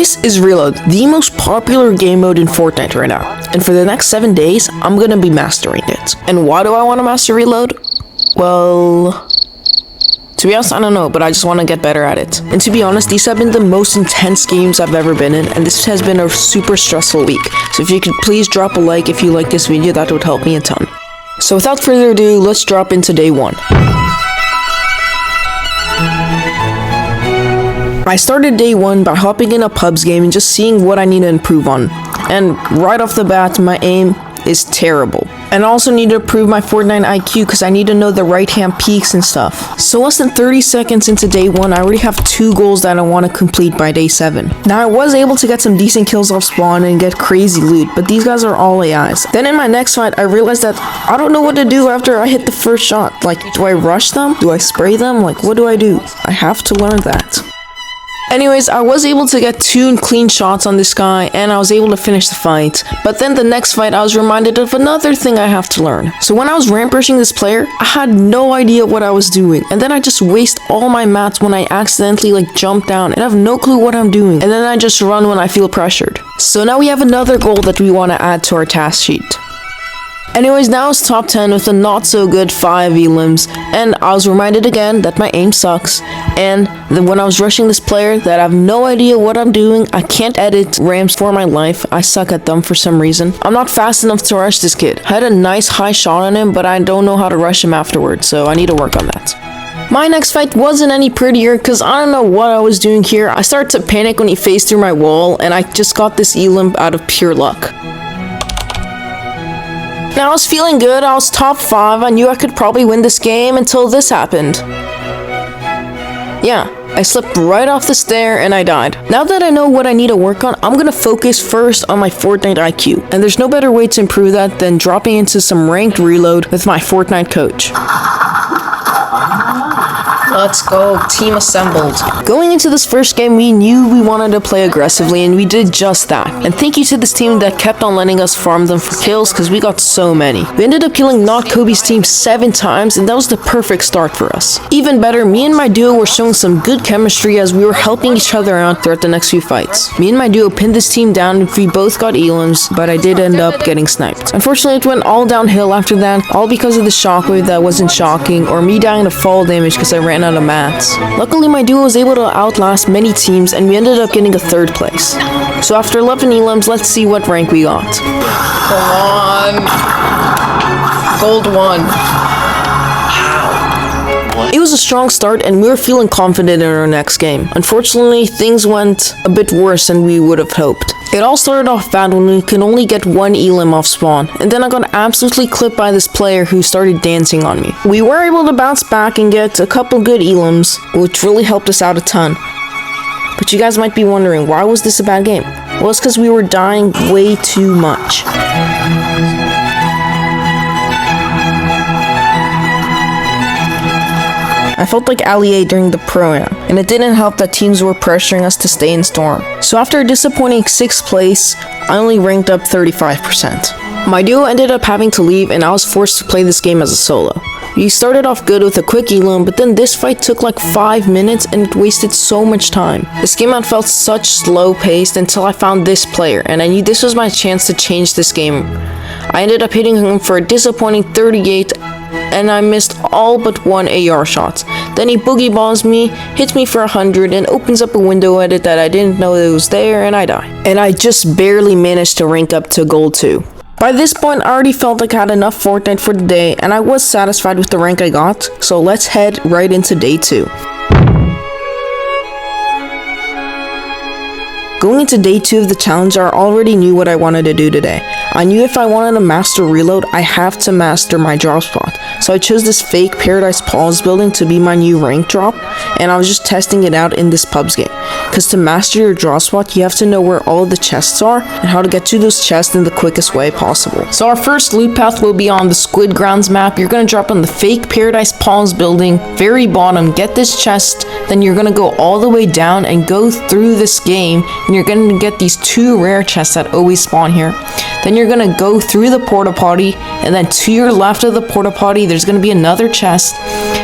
This is Reload, the most popular game mode in Fortnite right now, and for the next 7 days, I'm gonna be mastering it. And why do I want to master Reload? Well, to be honest, I don't know, but I just want to get better at it. And to be honest, these have been the most intense games I've ever been in, and this has been a super stressful week. So if you could please drop a like if you like this video, that would help me a ton. So without further ado, let's drop into day 1. I started day 1 by hopping in a pubs game and just seeing what I need to improve on. And right off the bat, my aim is terrible. And I also need to improve my Fortnite IQ because I need to know the right hand peaks and stuff. So less than 30 seconds into day 1, I already have 2 goals that I want to complete by day 7. Now I was able to get some decent kills off spawn and get crazy loot, but these guys are all AIs. Then in my next fight, I realized that I don't know what to do after I hit the first shot. Like, do I rush them? Do I spray them? Like, what do I do? I have to learn that. Anyways, I was able to get 2 clean shots on this guy, and I was able to finish the fight. But then the next fight, I was reminded of another thing I have to learn. So when I was ramp rushing this player, I had no idea what I was doing. And then I just waste all my mats when I accidentally jump down, and I have no clue what I'm doing. And then I just run when I feel pressured. So now we have another goal that we want to add to our task sheet. Anyways, now it's top 10 with a not so good 5 elims, and I was reminded again that my aim sucks, and then when I was rushing this player that I have no idea what I'm doing, I can't edit ramps for my life, I suck at them for some reason. I'm not fast enough to rush this kid. I had a nice high shot on him, but I don't know how to rush him afterwards, so I need to work on that. My next fight wasn't any prettier because I don't know what I was doing here. I started to panic when he phased through my wall, and I just got this elim out of pure luck. Now I was feeling good, I was top 5, I knew I could probably win this game until this happened. Yeah, I slipped right off the stair and I died. Now that I know what I need to work on, I'm gonna focus first on my Fortnite IQ. And there's no better way to improve that than dropping into some ranked reload with my Fortnite coach. Let's go, team assembled. Going into this first game, we knew we wanted to play aggressively, and we did just that. And thank you to this team that kept on letting us farm them for kills, because we got so many. We ended up killing Not Kobe's team 7 times, and that was the perfect start for us. Even better, me and my duo were showing some good chemistry as we were helping each other out throughout the next few fights. Me and my duo pinned this team down, and we both got elims, but I did end up getting sniped. Unfortunately, it went all downhill after that, all because of the shockwave that wasn't shocking, or me dying to fall damage because I ran out of mats. Luckily, my duo was able to outlast many teams, and we ended up getting a 3rd place. So after 11 elims, let's see what rank we got. Come on. Gold 1. It was a strong start, and we were feeling confident in our next game. Unfortunately, things went a bit worse than we would have hoped. It all started off bad when we could only get 1 elim off spawn, and then I got absolutely clipped by this player who started dancing on me. We were able to bounce back and get a couple good elims, which really helped us out a ton. But you guys might be wondering, why was this a bad game? Well, it's because we were dying way too much. I felt like Ali A during the pro-am, and it didn't help that teams were pressuring us to stay in Storm. So after a disappointing 6th place, I only ranked up 35%. My duo ended up having to leave, and I was forced to play this game as a solo. We started off good with a quick elim, but then this fight took like 5 minutes and it wasted so much time. This game out felt such slow paced until I found this player, and I knew this was my chance to change this game. I ended up hitting him for a disappointing 38, and I missed all but 1 AR shot. Then he boogie bombs me, hits me for 100, and opens up a window edit that I didn't know it was there, and I die. And I just barely managed to rank up to gold 2. By this point, I already felt like I had enough Fortnite for the day, and I was satisfied with the rank I got, so let's head right into day 2. Going into day 2 of the challenge, I already knew what I wanted to do today. I knew if I wanted to master reload, I have to master my drop spot. So I chose this fake Paradise Pause building to be my new rank drop, and I was just testing it out in this pubs game. Because to master your drop spot, you have to know where all of the chests are, and how to get to those chests in the quickest way possible. So our first loot path will be on the Squid Grounds map. You're going to drop on the fake Paradise Pause building, very bottom, get this chest, then you're going to go all the way down and go through this game, and you're going to get these 2 rare chests that always spawn here. Then you're going to go through the porta potty, and then to your left of the porta potty there's going to be another chest,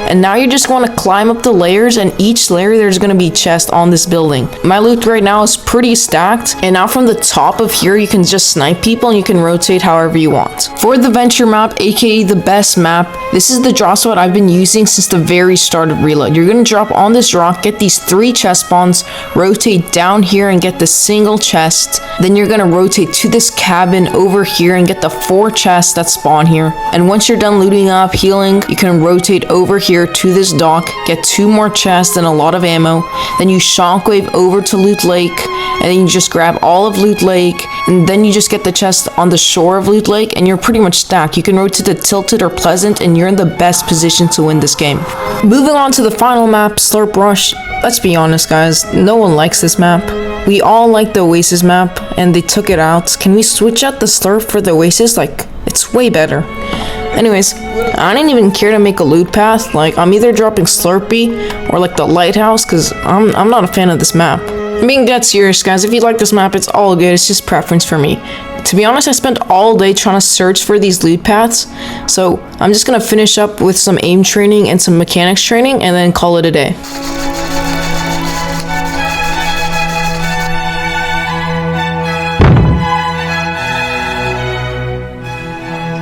And now you just want to climb up the layers, and each layer there's going to be chests on this building. My loot right now is pretty stacked, and now from the top of here you can just snipe people and you can rotate however you want. For the venture map, aka the best map, this is the drop spot I've been using since the very start of Reload. You're going to drop on this rock, get these 3 chest spawns, rotate down here and get the single chest. Then you're going to rotate to this cabin over here and get the 4 chests that spawn here. And once you're done looting up, healing, you can rotate over here to this dock, get 2 more chests and a lot of ammo. Then you shockwave over to Loot Lake, and then you just grab all of Loot Lake, and then you just get the chest on the shore of Loot Lake, and you're pretty much stacked. You can rotate to Tilted or Pleasant, and you're in the best position to win this game. Moving on to the final map, Slurp Rush. Let's be honest, guys, no one likes this map. We all like the Oasis map, and they took it out. Can we switch out the Slurp for the Oasis? Like, it's way better. Anyways, I didn't even care to make a loot path. Like, I'm either dropping Slurpee or like the lighthouse, because I'm not a fan of this map. I'm being dead serious, guys. If you like this map, it's all good. It's just preference for me. To be honest, I spent all day trying to search for these loot paths, so I'm just gonna finish up with some aim training and some mechanics training and then call it a day.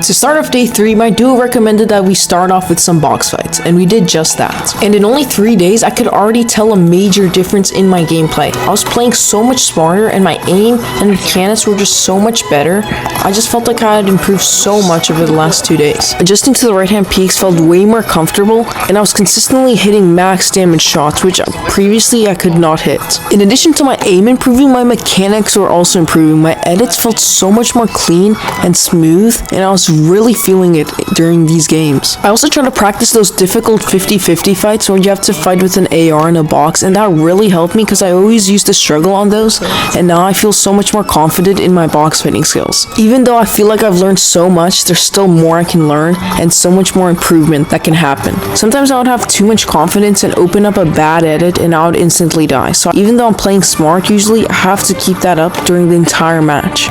To start off day 3, my duo recommended that we start off with some box fights, and we did just that. And in only 3 days, I could already tell a major difference in my gameplay. I was playing so much smarter, and my aim and mechanics were just so much better. I just felt like I had improved so much over the last 2 days. Adjusting to the right-hand peaks felt way more comfortable, and I was consistently hitting max damage shots, which previously I could not hit. In addition to my aim improving, my mechanics were also improving. My edits felt so much more clean and smooth, and I was really feeling it during these games. I also try to practice those difficult 50-50 fights where you have to fight with an AR in a box, and that really helped me because I always used to struggle on those, and now I feel so much more confident in my box fighting skills. Even though I feel like I've learned so much, there's still more I can learn and so much more improvement that can happen. Sometimes I would have too much confidence and open up a bad edit and I would instantly die. So even though I'm playing smart usually, I have to keep that up during the entire match.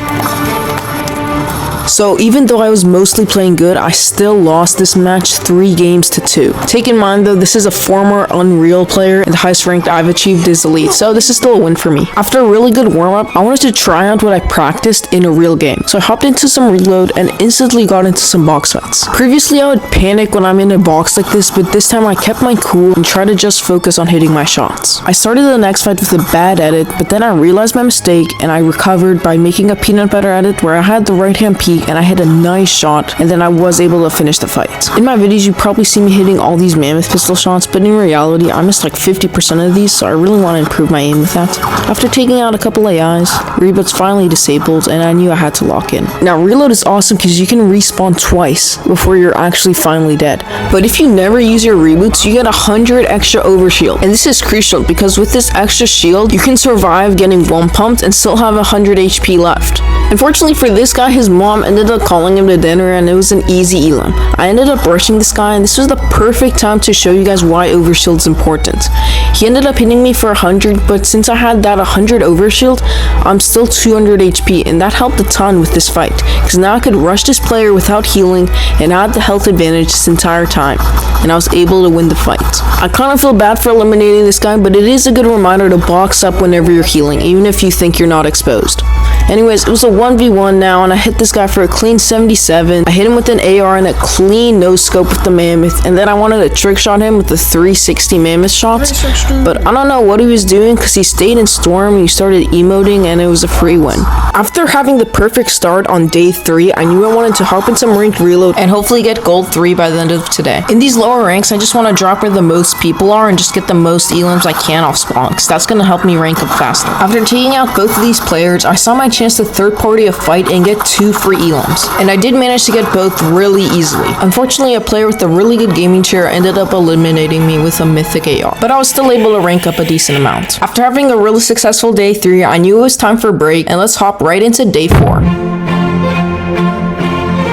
So even though I was mostly playing good, I still lost this match 3 games to 2. Take in mind though, this is a former Unreal player and the highest ranked I've achieved is Elite, so this is still a win for me. After a really good warm-up, I wanted to try out what I practiced in a real game. So I hopped into some Reload and instantly got into some box fights. Previously I would panic when I'm in a box like this, but this time I kept my cool and tried to just focus on hitting my shots. I started the next fight with a bad edit, but then I realized my mistake and I recovered by making a peanut butter edit where I had the right hand peak and I hit a nice shot, and then I was able to finish the fight. In my videos, you probably see me hitting all these mammoth pistol shots, but in reality, I missed like 50% of these, so I really want to improve my aim with that. After taking out a couple AIs, reboot's finally disabled, and I knew I had to lock in. Now, Reload is awesome because you can respawn twice before you're actually finally dead. But if you never use your reboots, you get 100 extra overshield, and this is crucial because with this extra shield, you can survive getting one pumped and still have 100 HP left. Unfortunately for this guy, his mom ended up calling him to dinner and it was an easy elim. I ended up rushing this guy and this was the perfect time to show you guys why overshield is important. He ended up hitting me for 100, but since I had that 100 overshield, I'm still 200 HP and that helped a ton with this fight because now I could rush this player without healing and I had the health advantage this entire time and I was able to win the fight. I kind of feel bad for eliminating this guy, but it is a good reminder to box up whenever you're healing, even if you think you're not exposed. Anyways, it was a 1v1 now, and I hit this guy for a clean 77. I hit him with an AR and a clean no-scope with the mammoth, and then I wanted to trick shot him with the 360 mammoth shots, but I don't know what he was doing because he stayed in storm and he started emoting, and it was a free win. After having the perfect start on day 3, I knew I wanted to hop in some ranked Reload and hopefully get gold 3 by the end of today. In these lower ranks, I just want to drop where the most people are and just get the most elims I can off spawn, because that's going to help me rank up faster. After taking out both of these players, I saw my chance to third party a fight and get 2 free elims, and I did manage to get both really easily. Unfortunately, a player with a really good gaming chair ended up eliminating me with a mythic AR, but I was still able to rank up a decent amount. After having a really successful day 3, I knew it was time for a break, and let's hop right into day 4.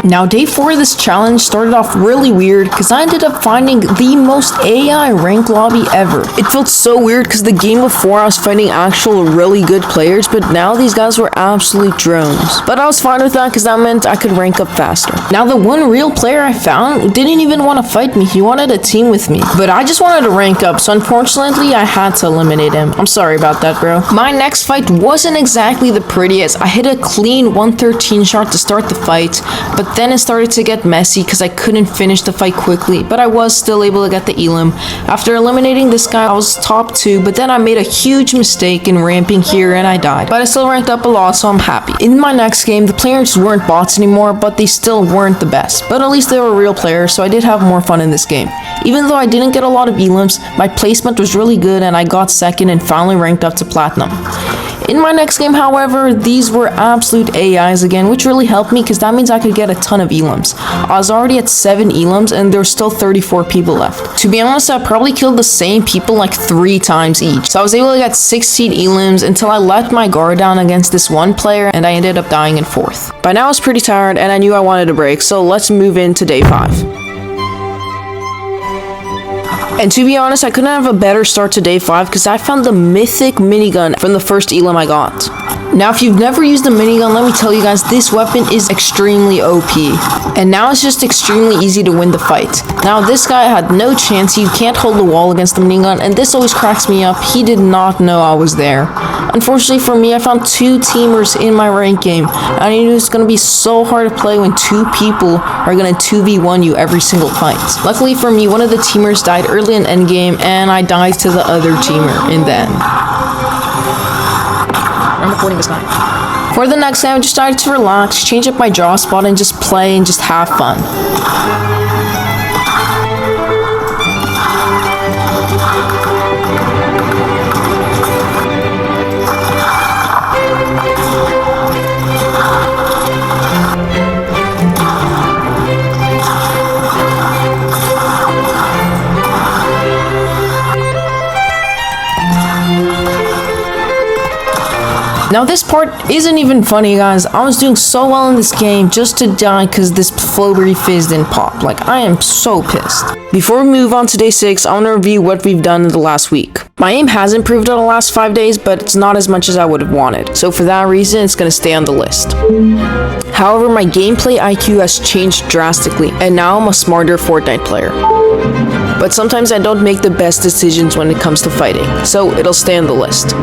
Now day 4 of this challenge started off really weird because I ended up finding the most AI rank lobby ever. It felt so weird because the game before I was fighting actual really good players, but now these guys were absolute drones. But I was fine with that because that meant I could rank up faster. Now the one real player I found didn't even want to fight me, he wanted a team with me. But I just wanted to rank up, so unfortunately I had to eliminate him. I'm sorry about that, bro. My next fight wasn't exactly the prettiest. I hit a clean 113 shot to start the fight, but then it started to get messy because I couldn't finish the fight quickly, but I was still able to get the elim. After eliminating this guy, I was top 2, but then I made a huge mistake in ramping here and I died. But I still ranked up a lot, so I'm happy. In my next game, the players weren't bots anymore, but they still weren't the best. But at least they were real players, so I did have more fun in this game. Even though I didn't get a lot of elims, my placement was really good and I got second and finally ranked up to platinum. In my next game, however, these were absolute AIs again, which really helped me because that means I could get a ton of elims. I was already at 7 elims and there were still 34 people left. To be honest, I probably killed the same people like 3 times each. So I was able to get 16 elims until I let my guard down against this one player and I ended up dying in 4th. By now I was pretty tired and I knew I wanted a break, so let's move into day 5. And to be honest, I couldn't have a better start to day 5 because I found the mythic minigun from the first elim I got. Now, if you've never used a minigun, let me tell you guys, this weapon is extremely OP. And now it's just extremely easy to win the fight. Now, this guy had no chance. You can't hold the wall against the minigun, and this always cracks me up. He did not know I was there. Unfortunately for me, I found 2 teamers in my rank game. I knew it's going to be so hard to play when 2 people are going to 2v1 you every single fight. Luckily for me, one of the teamers died early in endgame, and I died to the other teamer in the end. I'm recording this time. For the next game, I just decided to relax, change up my draw spot, and just play and just have fun. Now this part isn't even funny, guys. I was doing so well in this game just to die because this Flowberry Fizz didn't pop. Like, I am so pissed. Before we move on to day 6, I want to review what we've done in the last week. My aim has improved in the last 5 days, but it's not as much as I would have wanted. So for that reason, it's going to stay on the list. However, my gameplay IQ has changed drastically, and now I'm a smarter Fortnite player. But sometimes I don't make the best decisions when it comes to fighting, so it'll stay on the list.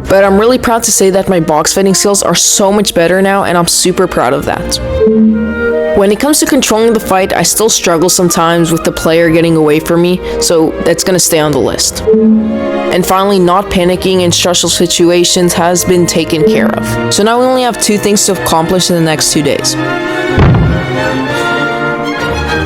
But I'm really proud to say that my box fighting skills are so much better now, and I'm super proud of that. When it comes to controlling the fight, I still struggle sometimes with the player getting away from me, so that's gonna stay on the list. And finally, not panicking in stressful situations has been taken care of. So now we only have 2 things to accomplish in the next 2 days.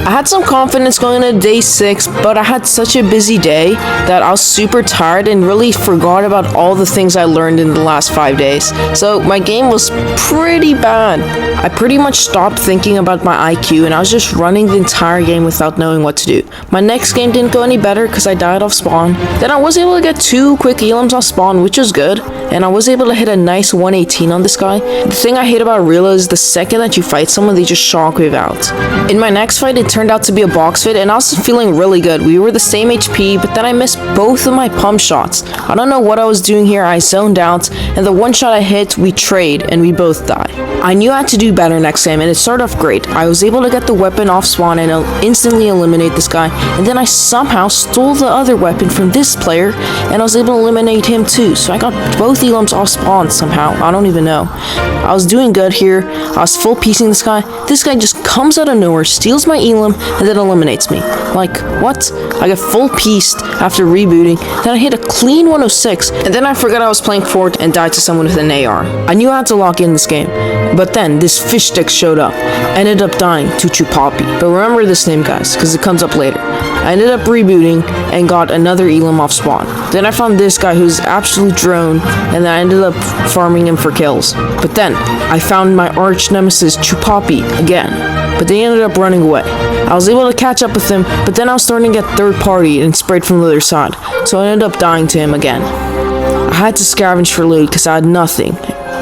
I had some confidence going into day 6, but I had such a busy day that I was super tired and really forgot about all the things I learned in the last 5 days. So my game was pretty bad. I pretty much stopped thinking about my IQ and I was just running the entire game without knowing what to do. My next game didn't go any better because I died off spawn. Then I was able to get 2 quick elims off spawn, which was good. And I was able to hit a nice 118 on this guy. The thing I hate about Rilla is the second that you fight someone, they just shockwave out. In my next fight, it turned out to be a box fit, and I was feeling really good. We were the same HP, but then I missed both of my pump shots. I don't know what I was doing here. I zoned out, and the one shot I hit, we trade, and we both die. I knew I had to do better next game, and it started off great. I was able to get the weapon off spawn and instantly eliminate this guy, and then I somehow stole the other weapon from this player, and I was able to eliminate him too. So I got both elims off spawn somehow. I don't even know. I was doing good here. I was full piecing this guy. This guy just comes out of nowhere, steals my elim, and then eliminates me. Like, what? I got full pieced after rebooting, then I hit a clean 106, and then I forgot I was playing Fort and died to someone with an AR. I knew I had to lock in this game, but then this fish stick showed up. I ended up dying to Chupapi. But remember this name, guys, because it comes up later. I ended up rebooting and got another elim off spawn. Then I found this guy who's absolute drone, and then I ended up farming him for kills. But then I found my arch nemesis Chupapi again, but they ended up running away. I was able to catch up with him, but then I was starting to get third party and sprayed from the other side, so I ended up dying to him again. I had to scavenge for loot because I had nothing,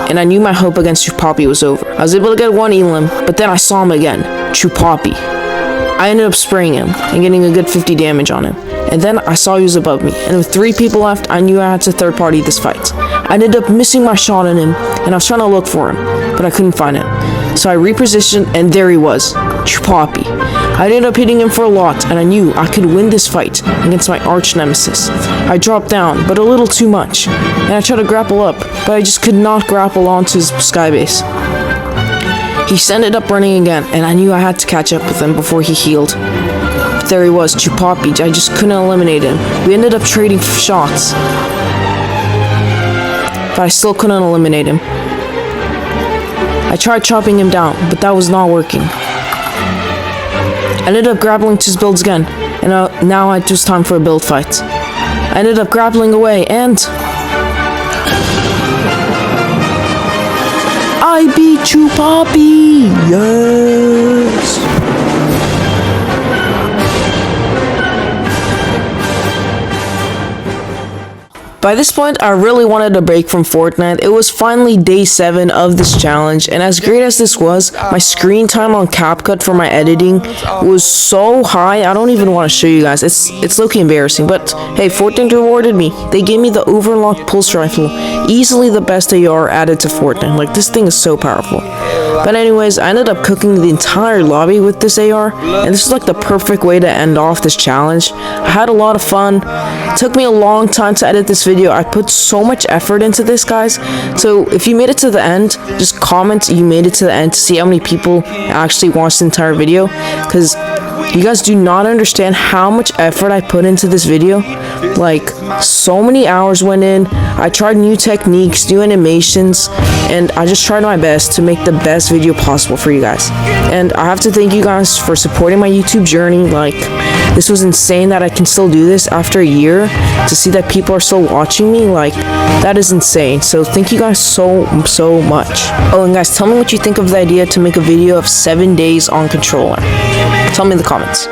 and I knew my hope against Chupapi was over. I was able to get one elim, but then I saw him again, Chupapi. I ended up spraying him and getting a good 50 damage on him. And then I saw he was above me, and with 3 people left, I knew I had to third party this fight. I ended up missing my shot on him, and I was trying to look for him, but I couldn't find him. So I repositioned, and there he was, Chupapi. I ended up hitting him for a lot, and I knew I could win this fight against my arch nemesis. I dropped down, but a little too much, and I tried to grapple up, but I just could not grapple onto his skybase. He ended up running again, and I knew I had to catch up with him before he healed. But there he was, Chupapi. I just couldn't eliminate him. We ended up trading shots, but I still couldn't eliminate him. I tried chopping him down, but that was not working. I ended up grappling to his builds again, and now it was time for a build fight. I ended up grappling away, and I beat Chupapi! Yes! By this point, I really wanted a break from Fortnite. It was finally day 7 of this challenge, and as great as this was, my screen time on CapCut for my editing was so high, I don't even want to show you guys. It's low-key embarrassing, but hey, Fortnite rewarded me. They gave me the overlocked pulse rifle, easily the best AR added to Fortnite. Like, this thing is so powerful. But anyways, I ended up cooking the entire lobby with this AR, and this is like the perfect way to end off this challenge. I had a lot of fun. It took me a long time to edit this video. I put so much effort into this, guys. So if you made it to the end, just comment you made it to the end to see how many people actually watched the entire video, because you guys do not understand how much effort I put into this video. Like, so many hours went in. I tried new techniques, new animations, and I just tried my best to make the best video possible for you guys. And I have to thank you guys for supporting my YouTube journey. Like, this was insane that I can still do this after a year. To see that people are still watching me, like, that is insane. So thank you guys so much. Oh, and guys, tell me what you think of the idea to make a video of 7 days on controller. Tell me in the comments.